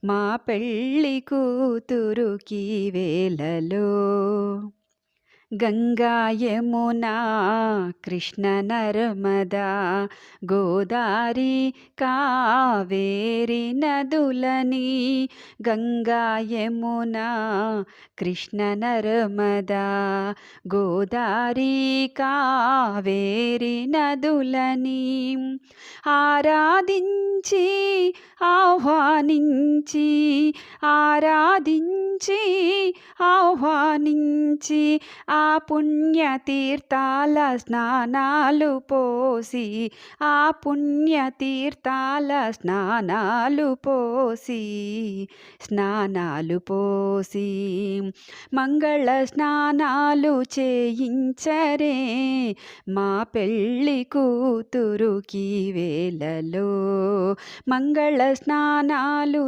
మా పెళ్ళి కూతురుకి వేళలో గంగా యమునా కృష్ణ నర్మదా గోదారి కావేరి నదులని గంగా యమునా కృష్ణ నర్మదా గోదారి కావేరి నదులని ఆరాధించి ఆహ్వానించి ఆరాధించి ఆహ్వానించి ఆ పుణ్యతీర్థాల స్నానాలు పోసి ఆ పుణ్యతీర్థాల స్నానాలు పోసి మంగళ స్నానాలు చేయించరే మా పెళ్ళి కూతురుకి వేళలో మంగళ స్నానాలు